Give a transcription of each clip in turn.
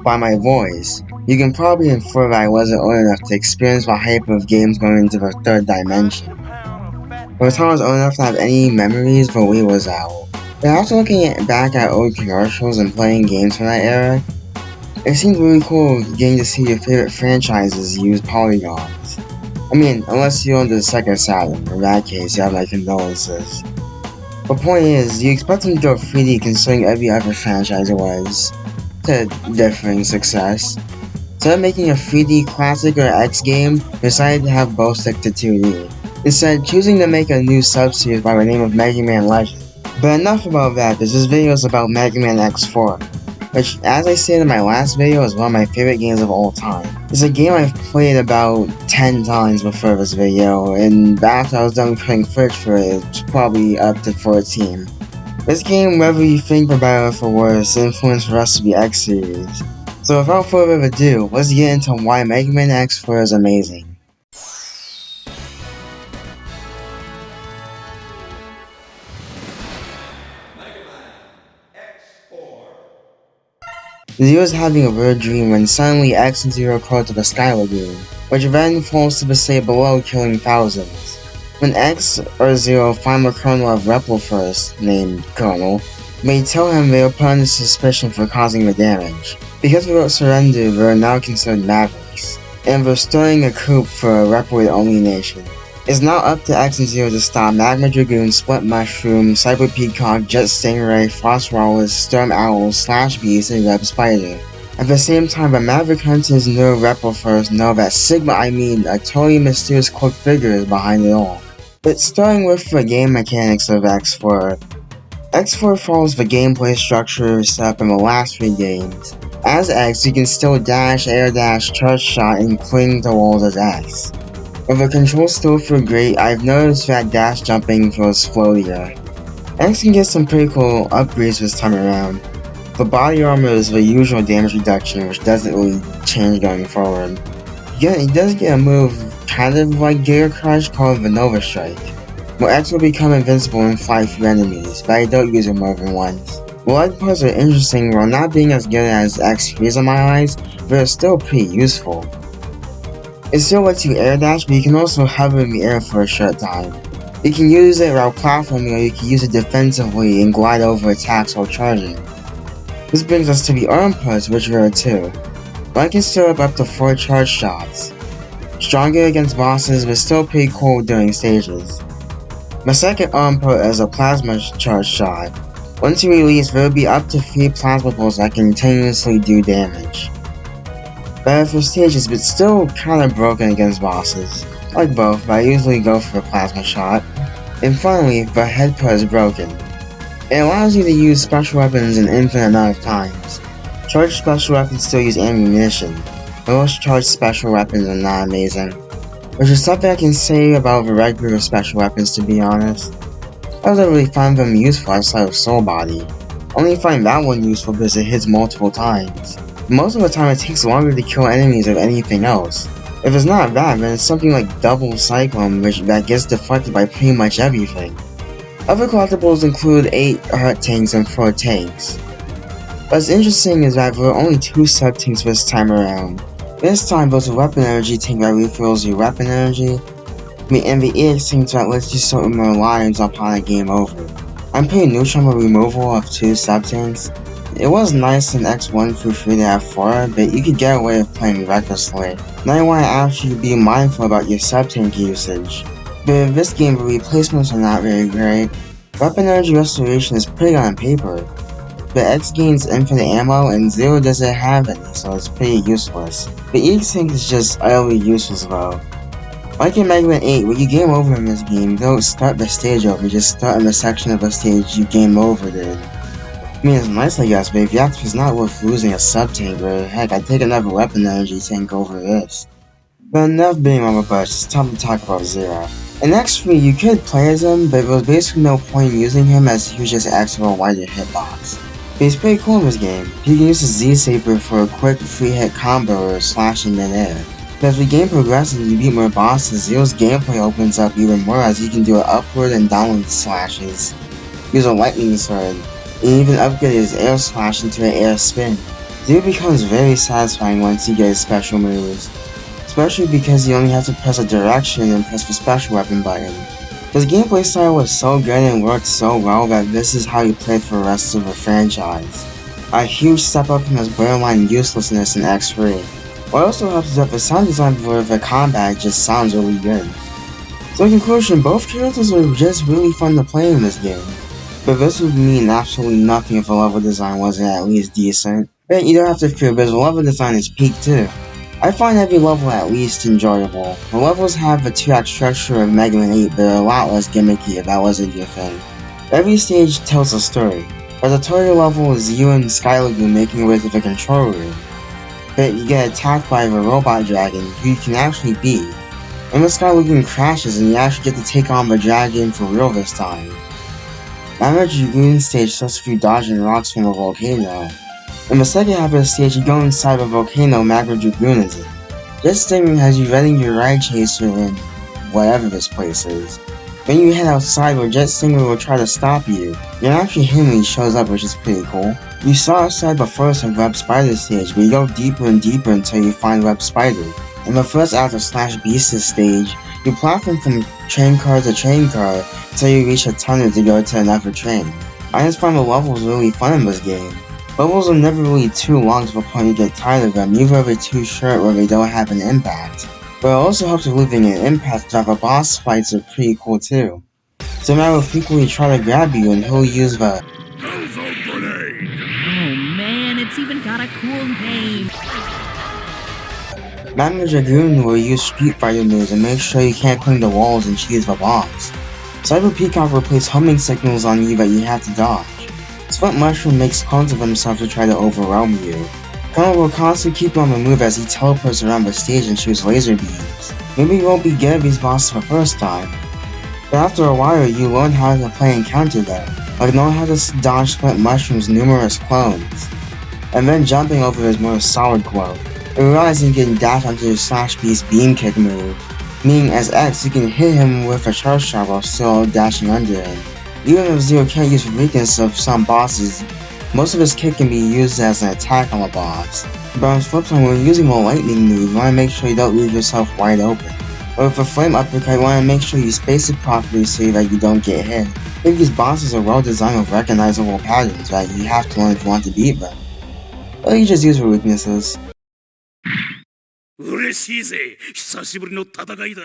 by my voice, you can probably infer that I wasn't old enough to experience the hype of games going into the third dimension. By the time I was old enough to have any memories, the Wii was out. But after looking back at old commercials and playing games from that era, it seems really cool getting to see your favorite franchises use polygons. I mean, unless you own the Sega Saturn, in that case, you have my condolences. The point is, you expect them to go 3D considering every other franchise it was, to differing success. Instead of making a 3D classic or X game, they decided to have both stick to 2D. Instead, choosing to make a new sub-series by the name of Mega Man Legend. But enough about that, this video is about Mega Man X4, which, as I stated in my last video, is one of my favorite games of all time. It's a game I've played about 10 times before this video, and after I was done playing footage for it, it's probably up to 14. This game, whether you think for better or for worse, influenced the rest of the X series. So without further ado, let's get into why Mega Man X4 is amazing. Zero is having a weird dream when suddenly X and Zero crawl to the Sky Lagoon, which then falls to the sea below, killing thousands. When X or Zero find the Colonel of Repulfirst, named Colonel, they tell him they are put under suspicion for causing the damage. Because without surrender, they are now considered mavericks, and they're starting a coup for a Reploid-only nation. It's now up to X and Zero to stop Magma Dragoon, Split Mushroom, Cyber Peacock, Jet Stingray, Frost Wallace, Storm Owl, Slash Beast, and Web Spider. At the same time, the Maverick Hunters know Repulfirst know that Sigma, a totally mysterious cloaked figure, is behind it all. But starting with the game mechanics of X4, X4 follows the gameplay structure set up in the last 3 games. As X, you can still dash, air dash, charge shot, and cling to walls as X. With the controls still feel great, I've noticed that dash jumping feels floatier. X can get some pretty cool upgrades this time around. The body armor is the usual damage reduction, which doesn't really change going forward. He does get a move kind of like Gear Crush called the Nova Strike, where X will become invincible and fly through enemies, but I don't use it more than once. Blood parts are interesting while not being as good as X Freeze in my eyes, but they're still pretty useful. It still lets you air dash, but you can also hover in the air for a short time. You can use it while platforming, or you can use it defensively and glide over attacks while charging. This brings us to the arm parts, which are 2. One can store up to 4 charge shots. Stronger against bosses, but still pretty cool during stages. My second arm part is a plasma charge shot. Once you release, there will be up to 3 plasma balls that continuously do damage. Better for stages, but still kinda broken against bosses. I like both, but I usually go for a plasma shot. And finally, the head part is broken. It allows you to use special weapons an infinite amount of times. Charged special weapons still use ammunition, but most charged special weapons are not amazing. Which is something I can say about the regular special weapons, to be honest. I don't really find them useful outside of Soul Body. I only find that one useful because it hits multiple times. Most of the time it takes longer to kill enemies than anything else. If it's not that, then it's something like Double Cyclone that gets deflected by pretty much everything. Other collectibles include 8 heart tanks and 4 tanks. What's interesting is that there are only 2 sub-tanks this time around. This time there's a weapon energy tank that refills your weapon energy, and the EX tank that lets you start with more lives upon a game over. I'm pretty neutral on the removal of 2 sub-tanks. It was nice in X1 through 3 to have 4, but you could get away with playing recklessly. Now I want to ask you to be mindful about your sub-tank usage. But in this game, the replacements are not very great. Weapon energy restoration is pretty good on paper, but X gains infinite ammo and Zero doesn't have any, so it's pretty useless. The EX tank is just utterly useless though. Like in Mega Man 8, when you game over in this game, you don't start the stage over, you just start in the section of the stage you game over in. I mean, it's nice I guess, but if you have to, it's not worth losing a sub-tank, or heck, I'd take another weapon energy tank over this. But enough being on the bush, it's time to talk about Zero. In X3, you could play as him, but there was basically no point in using him as he was just X with a wider hitbox. But he's pretty cool in this game. You can use the Z-Saber for a quick 3-hit combo or slash in midair. But as the game progresses and you beat more bosses, Zero's gameplay opens up even more as he can do upward and downward slashes, use a lightning sword, and even upgrade his air slash into an air spin. Dude becomes very satisfying once you get his special moves, especially because you only have to press a direction and press the special weapon button. His gameplay style was so good and worked so well that this is how he played for the rest of the franchise. A huge step up from his borderline uselessness in X3. What also helps is that the sound design for the combat just sounds really good. So in conclusion, both characters are just really fun to play in this game. But this would mean absolutely nothing if the level design wasn't at least decent. But you don't have to fear because the level design is peak too. I find every level at least enjoyable. The levels have the 2-act structure of Mega Man 8 but are a lot less gimmicky if that wasn't your thing. Every stage tells a story, but the tutorial level is you and Sky Lagoon making your way to the control room. But you get attacked by the robot dragon who you can actually beat. And the Sky Lagoon crashes and you actually get to take on the dragon for real this time. Magma Dragoon stage starts with you dodging rocks from a volcano. In the second half of the stage, you go inside a volcano Magma Dragoon is in. Jet Stinger has you riding your ride chaser in whatever this place is. Then you head outside where Jet Stinger will try to stop you. You're actually him when he shows up, which is pretty cool. You saw outside the first of Web Spider stage, but you go deeper and deeper until you find Web Spider. In the first act of Slash Beast's stage, you platform from train car to train car until you reach a tunnel to go to another train. I just find the levels really fun in this game. Levels are never really too long to the point you get tired of them, either they're too short or they don't have an impact. But it also helps with leaving an impact that the boss fights are pretty cool too. So now will frequently try to grab you and he'll use the grenade. Oh man, it's even got a cool name. Magma Dragoon will use Street Fighter moves and make sure you can't climb the walls and cheese the boss. Cyber Peacock will place humming signals on you that you have to dodge. Split Mushroom makes clones of himself to try to overwhelm you. Colonel will constantly keep on the move as he teleports around the stage and shoots laser beams. Maybe you won't be good at these bosses the first time, but after a while you learn how to play and counter them, like knowing how to dodge Split Mushroom's numerous clones, and then jumping over his more solid clone, and realizing you can dash onto his Slash Beast Beam Kick move, meaning as X you can hit him with a charge shot while still dashing under him. Even if Zero can't use the weakness of some bosses, most of his kick can be used as an attack on the boss. But on the flip side, when using the lightning move, you want to make sure you don't leave yourself wide open. Or with a flame uppercut, you want to make sure you space it properly so that you don't get hit. I think these bosses are well designed with recognizable patterns that you have to learn if you want to beat them. Or you just use their weaknesses. 嬉しいぜ、久しぶりの戦いだ。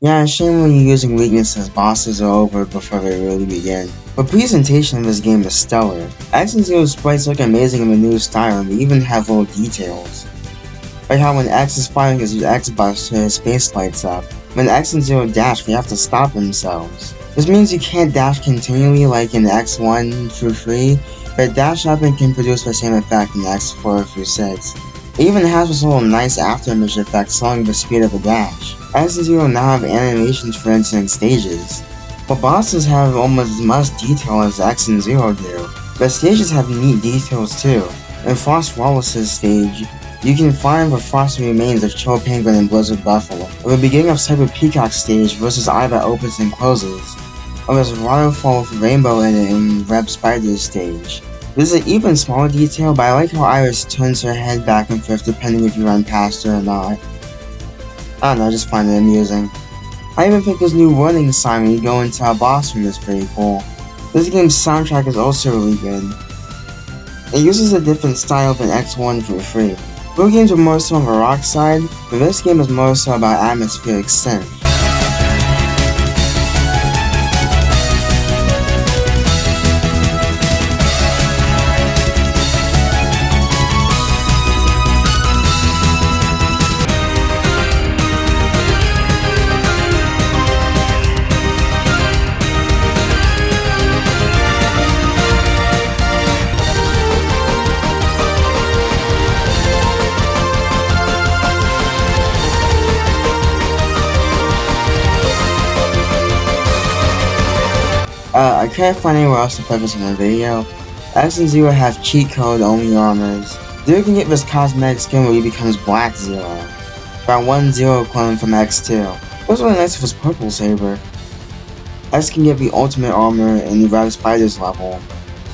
Yeah, it's shame when you're using weaknesses, bosses are over before they really begin. The presentation of this game is stellar. X and Zero's sprites look amazing in the new style and they even have little details. Like how when X is firing his X Buster, his face lights up. When X and Zero dash, they have to stop themselves. This means you can't dash continually like in X1 through 3, but dash up and can produce the same effect in X4 through 6. It even has this little nice afterimage effect slowing the speed of the dash. X and Zero now have animations for incident stages. But bosses have almost as much detail as X and Zero do, but stages have neat details too. In Frost Wallace's stage, you can find the frosty remains of Chill Penguin and Blizzard Buffalo, or the beginning of Cyber Peacock stage versus Eye that opens and closes, or there's a waterfall with rainbow in it in Web Spider's stage. This is an even smaller detail, but I like how Iris turns her head back and forth depending if you run past her or not. I don't know, I just find it amusing. I even think this new warning sign when you go into a boss room is pretty cool. This game's soundtrack is also really good. It uses a different style than X1 through 3. Blue games are more so on the rock side, but this game is more so about atmospheric synth. I can't find anywhere else to put this in the video. X and Zero have cheat code only armors. Zero can get this cosmetic skin where he becomes Black Zero. About one Zero clone from X2. It was really nice with his purple saber. X can get the ultimate armor in Rev Spider's level.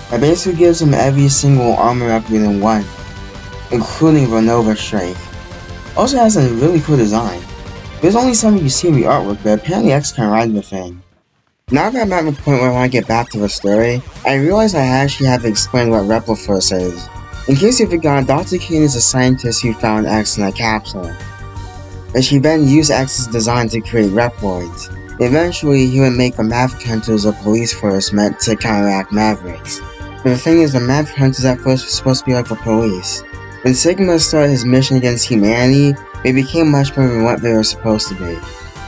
That basically gives him every single armor upgrade in one, including the Nova Strike. Also has a really cool design. There's only some you see in the artwork, but apparently X can ride the thing. Now that I'm at the point where I want to get back to the story, I realize I actually have to explain what Repliforce is. In case you forgot, Dr. Kane is a scientist who found X in a capsule, and she then used X's design to create Reploids. Eventually, he would make the Maverick Hunters a police force meant to counteract Mavericks. But the thing is, the Maverick Hunters at first were supposed to be like the police. When Sigma started his mission against humanity, they became much more than what they were supposed to be.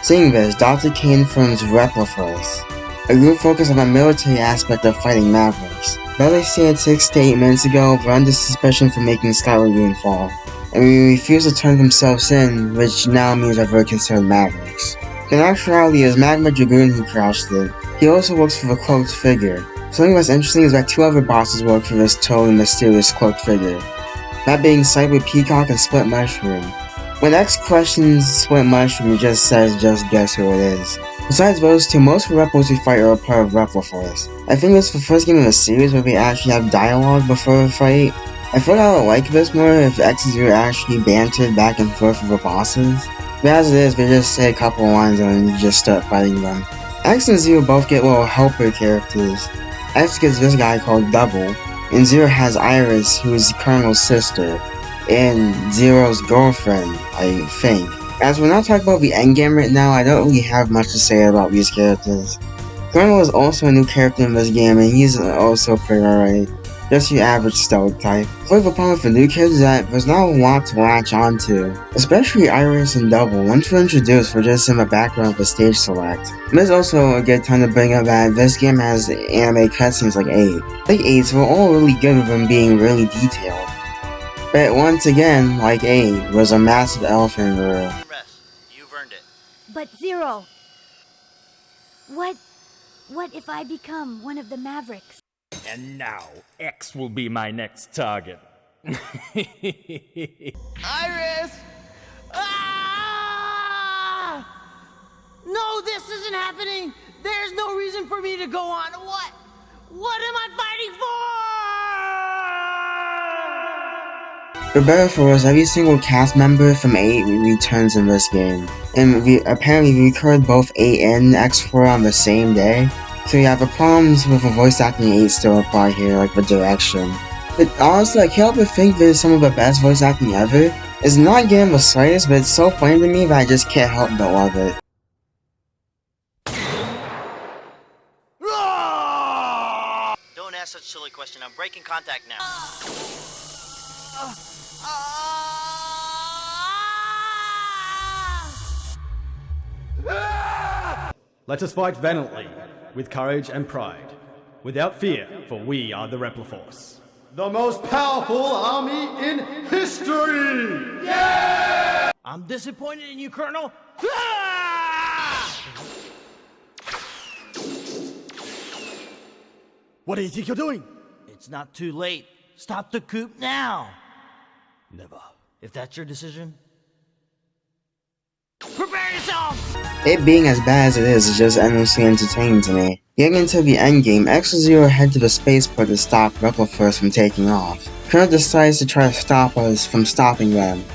Seeing this, Dr. Kane forms Repliforce, a group focused on the military aspect of fighting Mavericks. But as I stated 6 to 8 minutes ago, we're under suspicion for making Sky Lagoon fall, and we refuse to turn themselves in, which now means that we're considered Mavericks. In actuality, it was Magma Dragoon who crashed it. He also works for the cloaked figure. Something that's interesting is that 2 other bosses work for this totally mysterious cloaked figure, that being Cyber Peacock and Split Mushroom. When X questions Split Mushroom, he just says, just guess who it is. Besides those two, most of the Replos we fight are a part of Repliforce. I think this is the first game in the series where we actually have dialogue before the fight. I thought I would like this more if X and Zero actually bantered back and forth with the bosses. But as it is, they just say a couple lines and then you just start fighting them. X and Zero both get little helper characters. X gets this guy called Double, and Zero has Iris, who is Colonel's sister, and Zero's girlfriend, I think. As we're not talking about the endgame right now, I don't really have much to say about these characters. Colonel is also a new character in this game, and he's also pretty alright. Just your average stealth type. But the problem with the new characters is that there's not a lot to latch onto. Especially Iris and Double. Once we're introduced, we're just in the background of the stage select. There's also a good time to bring up that this game has anime cutscenes like 8. Like 8, so we're all really good with them being really detailed. But once again, like 8, was a massive elephant in the room. You've earned it. But Zero, what if I become one of the Mavericks? And now, X will be my next target. Iris! Ah! No, this isn't happening! There's no reason for me to go on. What? What am I fighting for? For better for us, every single cast member from 8 returns in this game. And apparently we recorded both 8 and X4 on the same day. So yeah, the problems with the voice acting in 8 still apply here, like the direction. But honestly, I can't help but think this is some of the best voice acting ever. It's not getting the slightest, but it's so funny to me that I just can't help but love it. Don't ask such a silly question. I'm breaking contact now. Let us fight valiantly, with courage and pride, without fear, for we are the Repliforce. The most powerful army in history! Yeah! I'm disappointed in you, Colonel. What do you think you're doing? It's not too late. Stop the coup now. Never. If that's your decision, prepare yourself! It being as bad as it is just endlessly entertaining to me. Getting into the endgame, X and Zero head to the spaceport to stop Repliforce from taking off. Colonel decides to try to stop us from stopping them.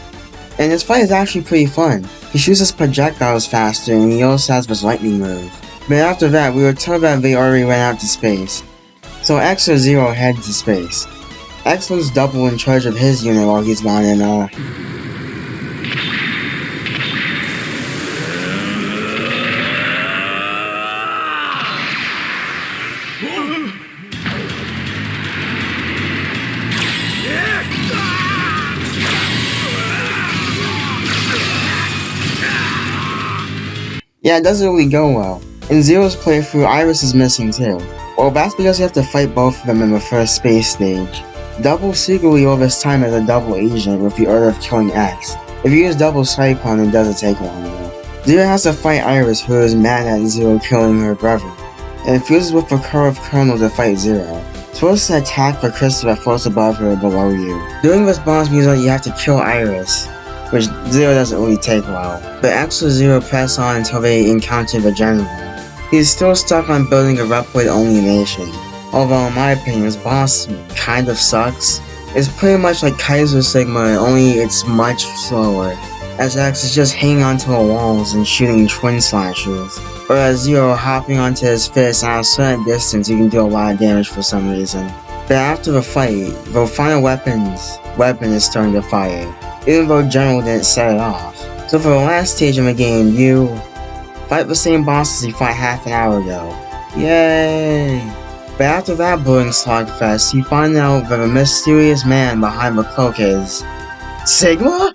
And this fight is actually pretty fun. He shoots his projectiles faster and he also has this lightning move. But after that, we were told that they already went out to space. So X or Zero head to space. X leaves Double in charge of his unit while he's gone and yeah, it doesn't really go well. In Zero's playthrough, Iris is missing too. Well, that's because you have to fight both of them in the first space stage. Double secretly all this time as a double agent with the order of killing X. If you use double Cyclone, it doesn't take long though. Zero has to fight Iris, who is mad at Zero killing her brother. and fuses with the core of Colonel to fight Zero. Supposed to attack the crystal that floats above her or below you. Doing this boss means that you have to kill Iris, which Zero doesn't really take well. But X or Zero press on until they encounter the general. He's still stuck on building a Reploid-only nation. Although in my opinion, this boss kind of sucks. It's pretty much like Kaiser Sigma, only it's much slower, as X is just hanging onto the walls and shooting twin slashers, whereas Zero hopping onto his fist at a certain distance you can do a lot of damage for some reason. But after the fight, the final weapon is starting to fire, even though General didn't set it off. So for the last stage of the game, you fight the same boss as you fought half an hour ago. Yay! But after that boring slogfest, you find out that the mysterious man behind the cloak is Sigma?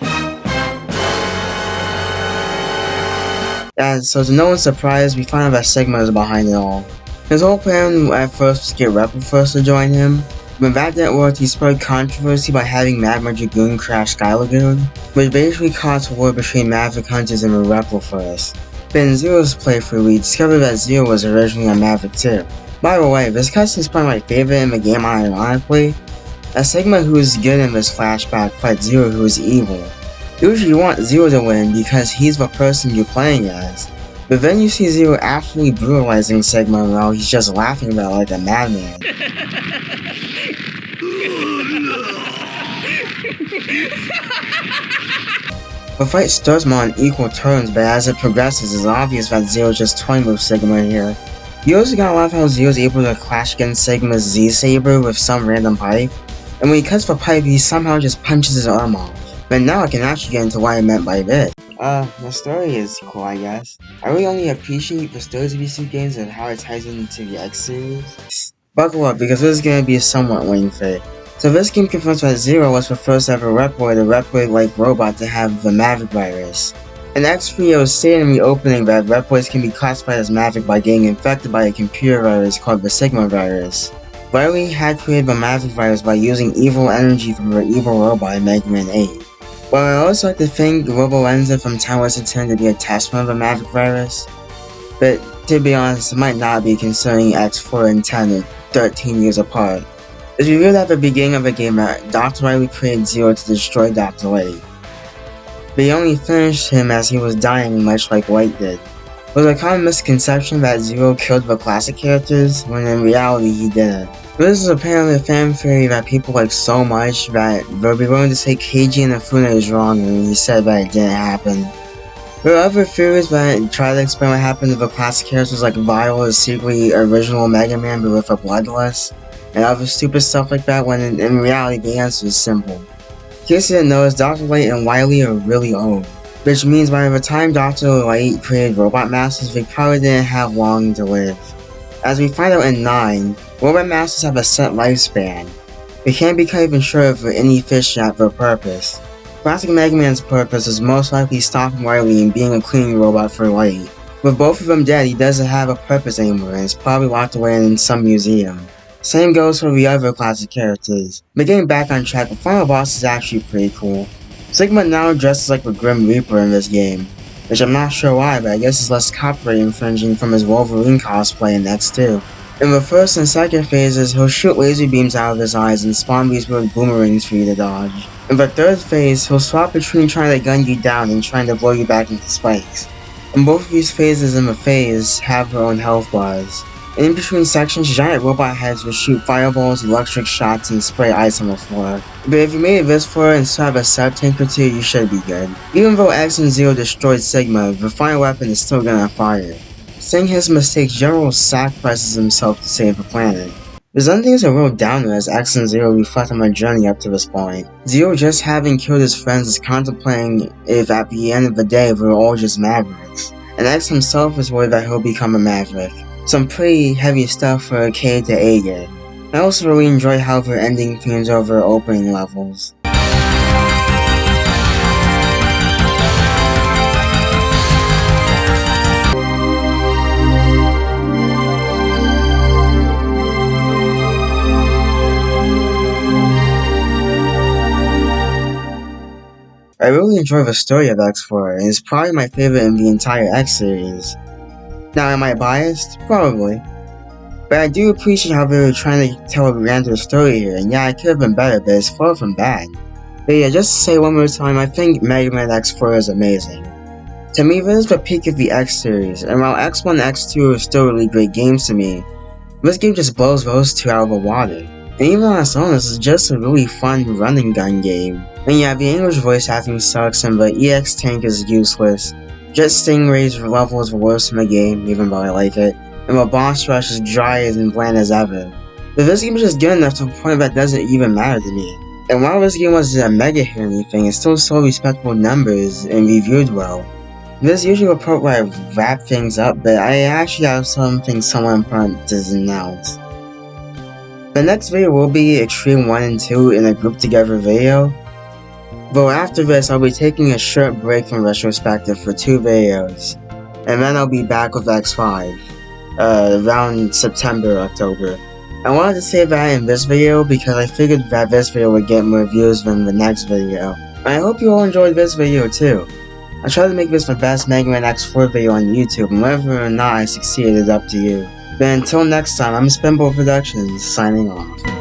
And so to no one's surprise, we find out that Sigma is behind it all. His whole plan at first was to get Reploforce to join him. When that didn't work, he spread controversy by having Magma Dragoon crash Sky Lagoon, which basically caused a war between Maverick Hunters and Reploforce. But in Zero's playthrough, we discovered that Zero was originally a Maverick too. By the way, this cutscene is probably my favorite in the game ironically. A Sigma who is good in this flashback fights Zero who is evil. Usually you want Zero to win because he's the person you're playing as, but then you see Zero absolutely brutalizing Sigma while he's just laughing about it like a madman. The fight starts more on equal terms, but as it progresses, it's obvious that Zero just toying with Sigma here. You also gotta love how Zero is able to clash against Sigma's Z-Saber with some random pipe, and when he cuts the pipe, he somehow just punches his arm off. But now I can actually get into what I meant by this. The story is cool, I guess. I really only appreciate the stories of these two games and how it ties into the X series. Buckle up, because this is gonna be somewhat lengthy. So this game confirms that Zero was the first ever Reploid, a Reploid-like robot to have the Maverick virus. In X3, it was stated in the opening that Reploids can be classified as Maverick by getting infected by a computer virus called the Sigma virus. Riley had created the Maverick virus by using evil energy from her evil robot in Mega Man 8. While I also like to think Robolenza from Time was intended to be a test run of the Maverick virus, but to be honest, it might not be considering X4 and 10 are 13 years apart. It's revealed at the beginning of the game that Dr. Riley created Zero to destroy Dr. Light, but he only finished him as he was dying, much like Light did. There was a common misconception that Zero killed the classic characters, when in reality he didn't. This is apparently a fan theory that people like so much that they'll be willing to say Keiji Inafune is wrong when he said that it didn't happen. There are other theories that try to explain what happened to the classic characters like Vile is secretly original Mega Man but with a bloodlust, and other stupid stuff like that when in reality the answer is simple. In case you didn't notice, Dr. Light and Wily are really old, which means by the time Dr. Light created Robot Masters, they probably didn't have long to live. As we find out in 9, Robot Masters have a set lifespan. They can't be even sure if they're inefficient at their purpose. Classic Mega Man's purpose is most likely stopping Wily and being a cleaning robot for Light. With both of them dead, he doesn't have a purpose anymore and is probably locked away in some museum. Same goes for the other classic characters. But getting back on track, the final boss is actually pretty cool. Sigma now dresses like the Grim Reaper in this game, which I'm not sure why, but I guess it's less copyright infringing from his Wolverine cosplay in X2. In the first and second phases, he'll shoot laser beams out of his eyes and spawn these weird boomerangs for you to dodge. In the third phase, he'll swap between trying to gun you down and trying to blow you back into spikes. And both of these phases in the phase have their own health bars. And in between sections, giant robot heads will shoot fireballs, electric shots, and spray ice on the floor. But if you made it this far and still have a sub-tank or two, you should be good. Even though X and Zero destroyed Sigma, the final weapon is still gonna fire. Seeing his mistakes, General sacrifices himself to save the planet. There's nothing is a real downer as X and Zero reflect on their journey up to this point. Zero just having killed his friends is contemplating if at the end of the day we're all just mavericks. And X himself is worried that he'll become a maverick. Some pretty heavy stuff for a K to A game. I also really enjoy how their ending themes over opening levels. I really enjoy the story of X4, and it's probably my favorite in the entire X series. Now, am I biased? Probably. But I do appreciate how they were trying to tell a grander story here, and yeah, it could have been better, but it's far from bad. But yeah, just to say one more time, I think Mega Man X4 is amazing. To me, this is the peak of the X series, and while X1 and X2 are still really great games to me, this game just blows those two out of the water. And even on its own, this is just a really fun run and gun game. And yeah, the English voice acting sucks, and the EX tank is useless. Jet Stingray's level is the worst in the game, even though I like it, and the boss rush is dry and bland as ever. But this game is just good enough to the point that doesn't even matter to me. And while this game wasn't a mega hit or anything, it still sold respectable numbers and reviewed well. This is usually the part where I wrap things up, but I actually have something somewhat important to announce. The next video will be Extreme 1 and 2 in a group together video, though after this I'll be taking a short break from Retrospective for 2 videos, and then I'll be back with X5, around September or October. I wanted to say that in this video because I figured that this video would get more views than the next video, and I hope you all enjoyed this video too. I tried to make this my best Mega Man X4 video on YouTube, and whether or not I succeeded is up to you. But until next time, I'm Spinball Productions, signing off.